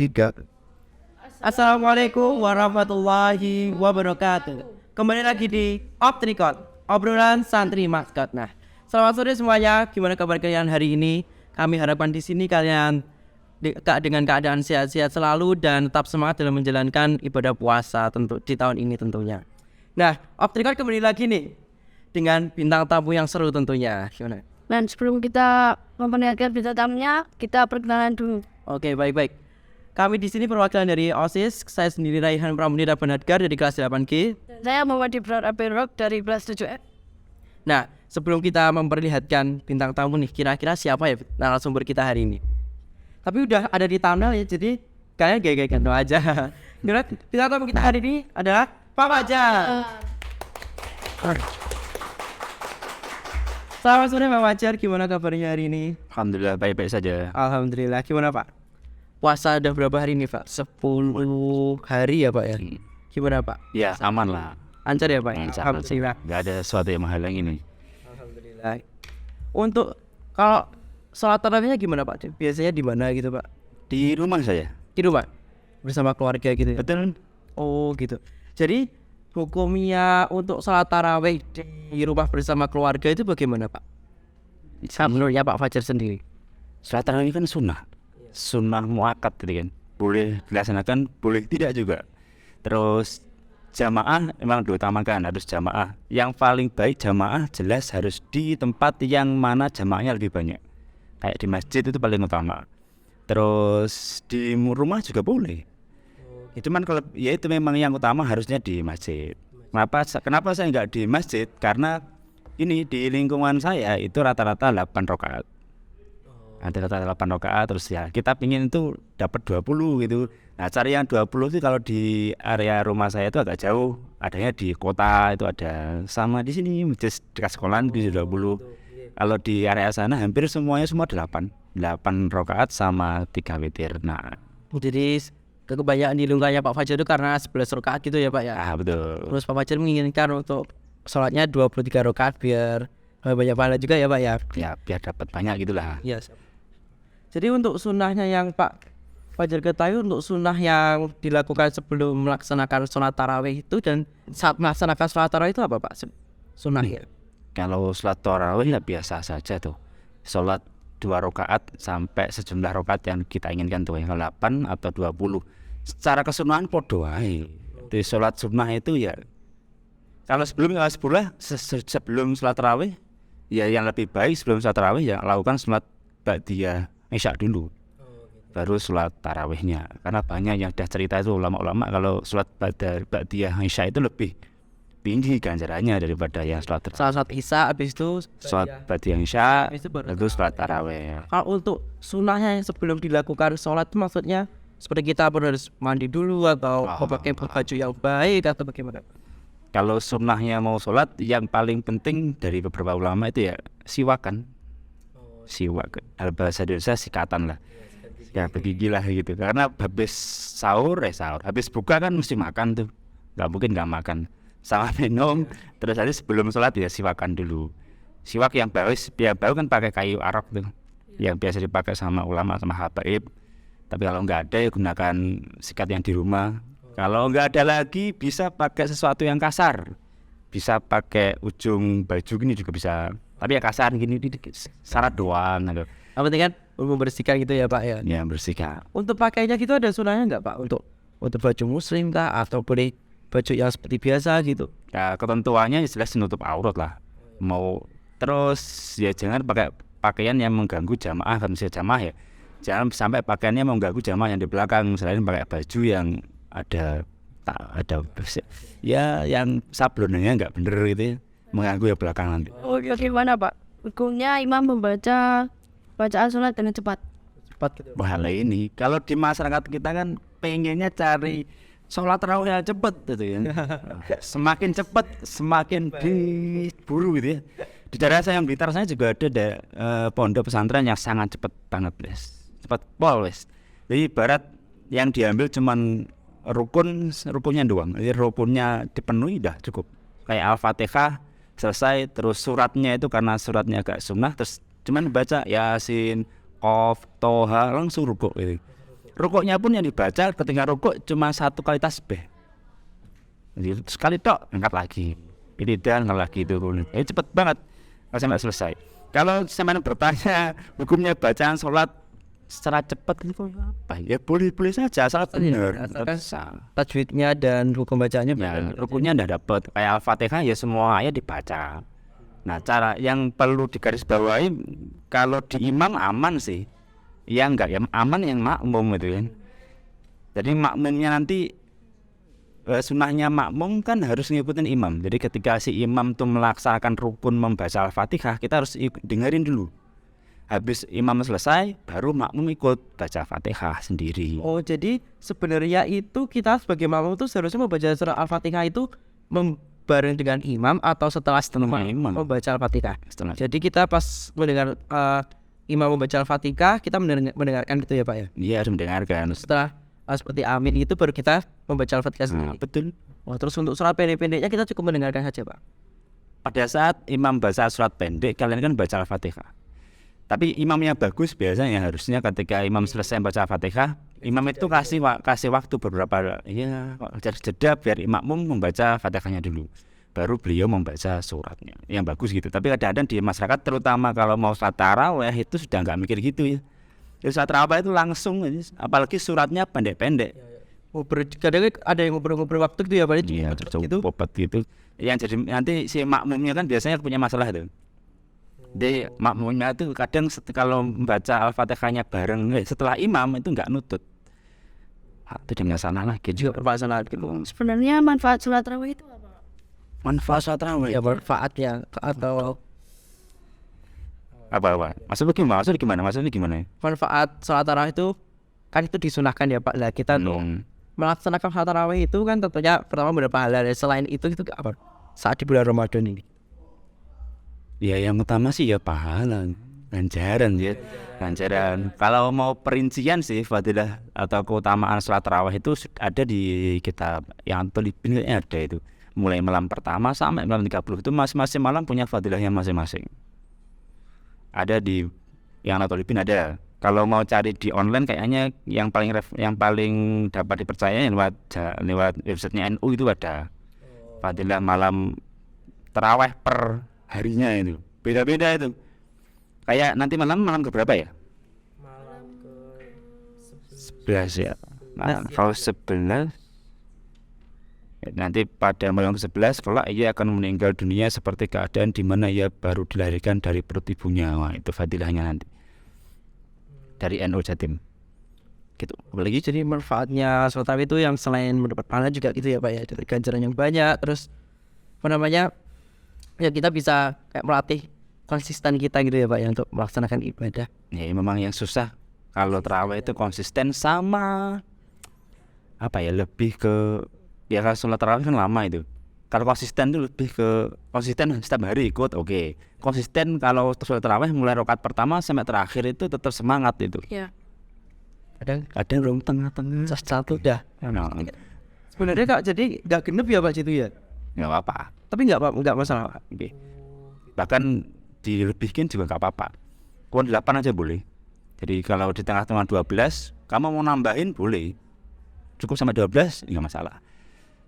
3. Assalamualaikum warahmatullahi wabarakatuh. Kembali lagi di Optrikot, obrolan santri maskot. Nah, selamat sore semuanya. Gimana kabar kalian hari ini? Kami harapkan di sini kalian dengan keadaan sehat-sehat selalu dan tetap semangat dalam menjalankan ibadah puasa tentu di tahun ini tentunya. Nah, Optrikot kembali lagi nih dengan bintang tamu yang seru tentunya. Gimana? Dan sebelum kita memperlihatkan bintang tamunya, kita perkenalan dulu. Oke, baik-baik. Kami di sini perwakilan dari OSIS. Saya sendiri Raihan Pramunira Banadgar dari kelas 8G. Dan saya Muhammad Ibrar Abirok dari kelas 7F. Nah, sebelum kita memperlihatkan bintang tamu nih, kira-kira siapa ya narasumber kita hari ini? Tapi udah ada di thumbnail ya, jadi kalian gaya-gaya aja. Kira bintang tamu kita hari ini adalah Pak Fajar. Selamat sore Pak Fajar, gimana kabarnya hari ini? Alhamdulillah baik-baik saja. Alhamdulillah, gimana Pak? Puasa udah berapa hari nih Pak? 10 hari ya Pak ya? Gimana Pak? Ya aman lah. Lancar ya Pak? Alhamdulillah. Gak ada sesuatu yang menghalang ini. Alhamdulillah. Untuk kalau sholat tarawihnya gimana Pak? Biasanya di mana gitu Pak? Di rumah saya. Di rumah? Bersama keluarga gitu ya? Betul. Oh gitu. Jadi hukumnya untuk sholat tarawih di rumah bersama keluarga itu bagaimana Pak? Menurutnya Pak Fajar sendiri. Sholat tarawih kan sunnah. Sunnah muakkad gitu kan. Boleh dilaksanakan, boleh tidak juga. Terus jamaah memang diutamakan, harus jamaah. Yang paling baik jamaah jelas harus di tempat yang mana jamaahnya lebih banyak. Kayak di masjid itu paling utama. Terus di rumah juga boleh. Cuman kalau ya itu memang yang utama harusnya di masjid. Kenapa saya nggak di masjid? Karena ini di lingkungan saya itu rata-rata 8 rakaat. Ada rata-rata 8 rakaat, terus ya kita pingin itu dapat 20 gitu. Nah cari yang 20 itu kalau di area rumah saya itu agak jauh. Adanya di kota itu ada, sama di sini masjid dekat sekolah di 20. Kalau di area sana hampir semuanya semua 8 rakaat sama 3 witir. Nah Jadi kebanyakan di lingkungannya Pak Fajar itu karena 11 rakaat gitu ya Pak ya? betul. Terus Pak Fajar menginginkan untuk sholatnya 23 rakaat biar banyak pahala juga ya Pak ya? Ya biar dapat banyak gitulah. Iya. Jadi untuk sunnahnya yang Pak Fajar ketahui, untuk sunnah yang dilakukan sebelum melaksanakan sholat tarawih itu dan saat melaksanakan sholat tarawih itu apa Pak? Sunnahnya? Kalau sholat tarawih ya biasa saja tuh. Sholat 2 rakaat sampai sejumlah rakaat yang kita inginkan tuh, yang 8 atau 20. Secara kesunahan podo ae. Di sholat sunnah itu ya kalau sebelum sholat tarawih ya yang lebih baik sebelum sholat tarawih ya lakukan sholat ba'diyah isya dulu. Baru sholat tarawihnya. Karena banyak yang sudah cerita itu ulama-ulama kalau sholat ba'diyah isya itu lebih tinggi ganjarannya daripada yang sholat tarawih. Saat isya habis itu Sholat ba'diyah isya itu baru itu sholat tarawih. Kalau untuk sunnahnya yang sebelum dilakukan sholat itu maksudnya seperti kita harus mandi dulu atau memakai baju yang baik atau bagaimana? Kalau sunnahnya mau sholat yang paling penting dari beberapa ulama itu ya siwakan. Siwak, dalam bahasa Indonesia sikatan lah. Ya bergigi lah gitu. Karena habis sahur, habis buka kan mesti makan tuh. Gak mungkin gak makan. Sama minum, terus nanti sebelum sholat ya siwakan dulu. Siwak yang bau kan pakai kayu arok tuh, yang biasa dipakai sama ulama sama habaib. Tapi kalau nggak ada ya gunakan sikat yang di rumah. Kalau nggak ada lagi bisa pakai sesuatu yang kasar. Bisa pakai ujung baju gini juga bisa. Tapi ya kasar gini syarat doang gitu. Yang penting kan membersihkan gitu ya Pak ya. Ya bersihkan. Untuk pakainya gitu ada sunnahnya nggak Pak? Untuk baju muslim kah atau boleh baju yang seperti biasa gitu? Ya ketentuannya jelas menutup aurat lah. Mau terus ya jangan pakai pakaian yang mengganggu jamaah. Kan misalnya jamaah ya jangan sampai pakaiannya mengganggu jamaah yang di belakang. Selain pakai baju yang ada ya yang sablonnya nggak bener gitu ya, mengganggu ya belakang nanti. Oh, gimana Pak? Hukumnya imam membaca bacaan sholat dengan cepat. Cepat gitu. Wah ini kalau di masyarakat kita kan pengennya cari sholat tarawih yang cepet gitu ya. Semakin cepet semakin diburu gitu ya. Di daerah saya yang Blitar saya juga ada pondok pesantren yang sangat cepet banget wes. Cepet pol wes. Jadi ibarat yang diambil cuman rukunnya doang. Jadi rukunnya dipenuhi dah cukup. Kayak Al-Fatihah selesai, terus suratnya itu karena suratnya agak sunnah, terus cuman baca Yasin, Qaf, Toha langsung rukuk gitu. Rukuknya pun yang dibaca ketika rukuk cuma 1 kali tasbih. Jadi sekali tok angkat lagi. Ini dan lagi itu. Ini cepet banget sampai selesai. Kalau sampean bertanya hukumnya bacaan sholat secara cepat itu apa? Ya boleh-boleh saja asal benar. Asalkan tajwidnya dan hukum bacaannya Ya, rukunnya ndak dapat. Kayak Al-Fatihah ya semua ayat dibaca. Nah, cara yang perlu digarisbawahi kalau di imam aman sih. Ya enggak ya aman yang makmum gitu kan. Jadi makmumnya nanti sunnahnya makmum kan harus ngikutin imam. Jadi ketika si imam tuh melaksanakan rukun membaca Al-Fatihah, kita harus dengerin dulu. Habis imam selesai, baru makmum ikut baca Fatihah sendiri. Oh, jadi sebenarnya itu kita sebagai makmum itu seharusnya membaca surah Al-Fatihah itu bareng dengan imam atau setelah imam membaca Al-Fatihah. Setelah. Jadi kita pas mendengar imam membaca Al-Fatihah, kita mendengarkan gitu ya Pak ya. Iya, harus mendengarkan. Setelah seperti amin itu baru kita membaca Al-Fatihah sendiri. Betul. Oh, terus untuk surat pendek-pendeknya kita cukup mendengarkan saja Pak. Pada saat imam baca surat pendek, kalian kan baca Al-Fatihah. Tapi imam yang bagus biasanya harusnya ketika imam selesai baca Al-Fatihah, imam itu kasih waktu beberapa ya jeda biar makmum membaca Fatihahnya dulu. Baru beliau membaca suratnya. Yang bagus gitu. Tapi kadang-kadang di masyarakat terutama kalau mau salat tarawih itu sudah enggak mikir gitu ya. Jadi salat tarawih itu langsung apalagi suratnya pendek-pendek. Kadang ada yang ngobrol-ngobrol waktu gitu ya Pak. Iya, gitu. Popet gitu. Yang jadi nanti si makmumnya kan biasanya punya masalah itu. Jadi makmumnya itu kadang kalau membaca Al-Fatihahnya bareng setelah imam itu enggak nutut. Itu dia salah lagi juga permasalahan gitu. Sebenarnya manfaat sholat tarawih itu apa? Manfaat sholat tarawih. Ya manfaatnya atau Apa? Maksudnya gimana? manfaat sholat tarawih itu kan itu disunahkan ya Pak. Lah kita tuh melaksanakan sholat tarawih itu kan tentunya pertama beberapa hal. Selain itu apa? Saat di bulan Ramadan ini. Ya yang utama sih ya pahala, ganjaran ya. Ganjaran. Kalau mau perincian sih fadilah atau keutamaan sholat tarawih itu ada di kitab yang Thalibin ada itu. Mulai malam pertama sampai malam 30 itu masing-masing malam punya fadilahnya masing-masing. Ada di yang Thalibin ada. Kalau mau cari di online kayaknya yang paling dapat dipercaya lewat websitenya NU itu ada. Fadilah malam tarawih per harinya itu beda-beda itu. Kayak nanti malam ke berapa ya? Malam ke 11 ya. Kalau 11 nanti pada malam ke-11 kelak ia akan meninggal dunia seperti keadaan di mana ia baru dilahirkan dari perut ibunya. Wah, itu fadilahnya nanti. Dari NU Jatim. Gitu. Apalagi jadi manfaatnya sholat tarawih itu yang selain mendapat pahala juga gitu ya Pak ya. Dari ganjaran yang banyak, terus ya kita bisa kayak melatih konsisten kita gitu ya Pak ya untuk melaksanakan ibadah. Ya memang yang susah kalau tarawih itu konsisten sama apa ya, lebih ke ya kalau sholat tarawih kan lama itu. Kalau konsisten itu lebih ke konsisten setiap hari ikut oke. Konsisten kalau sholat tarawih mulai rakaat pertama sampai terakhir itu tetap semangat itu. ya. Kadang belum tengah-tengah Satu dah. nah, Sebenarnya Kak jadi nggak genep ya Pak situ ya. nggak apa-apa. Tapi nggak masalah Pak. Oke. Bahkan dilebihkan juga nggak apa-apa. Kurang 8 aja boleh. Jadi kalau di tengah-tengah 12 kamu mau nambahin boleh. Cukup sampai 12 nggak masalah.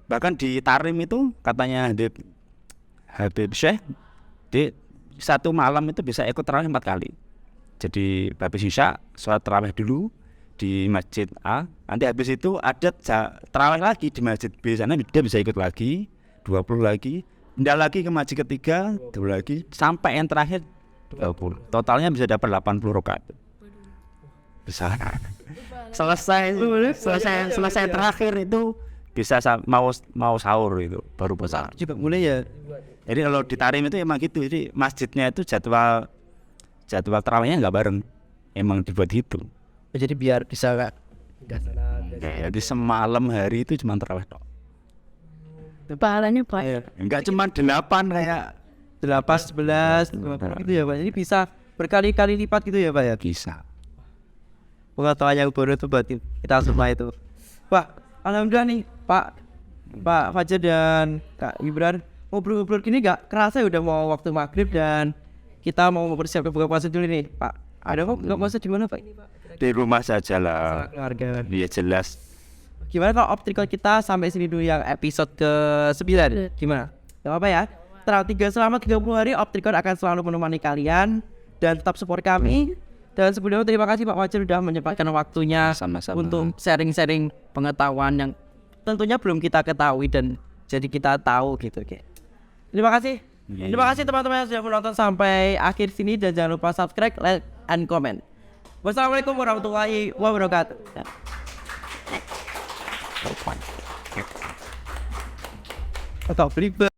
Bahkan di Tarim itu katanya Habib Syekh di satu malam itu bisa ikut tarawih 4 kali. Jadi habis isya sholat tarawih dulu di masjid A, nanti habis itu ada tarawih lagi di masjid B sana, dia bisa ikut lagi 20 lagi, pindah lagi ke masjid ketiga 20 lagi sampai yang terakhir 20. Totalnya bisa dapat 80 rakaat. Besar. Selesai terakhir itu bisa mau sahur itu baru besar. Juga mulai ya. Jadi kalau di Tarim itu emang gitu. Jadi masjidnya itu jadwal tarawihnya enggak bareng. Emang dibuat gitu. Jadi biar bisa Kak. Jadi semalam hari itu cuma tarawih tok. Pahalanya banyak. Enggak cuma 8 kayak 8, 11, 20 gitu ya Pak. Jadi bisa berkali-kali lipat gitu ya Pak ya. bisa. Pengetahuan yang baru itu buat kita semua itu. Pak, alhamdulillah nih Pak Fajar dan Kak Gibran ngobrol-ngobrol gini gak kerasa ya udah mau waktu maghrib dan kita mau mempersiapkan buka puasa dulu nih Pak. Ada kok buka puasa di mana Pak ini Pak? di rumah saja lah. keluarga. Iya jelas. Gimana kalau off the record kita sampai sini dulu yang episode ke-9? Gimana? Gak apa-apa ya. Selama 30 hari off the record akan selalu menemani kalian dan tetap support kami. Dan sebelumnya terima kasih Pak Fajar sudah menyempatkan waktunya Sama-sama. untuk sharing-sharing pengetahuan yang tentunya belum kita ketahui dan jadi kita tahu gitu. Oke. Terima kasih. Iya. Terima kasih teman-teman yang sudah menonton sampai akhir sini dan jangan lupa subscribe, like, and comment. Wassalamualaikum warahmatullahi wabarakatuh. Atau beli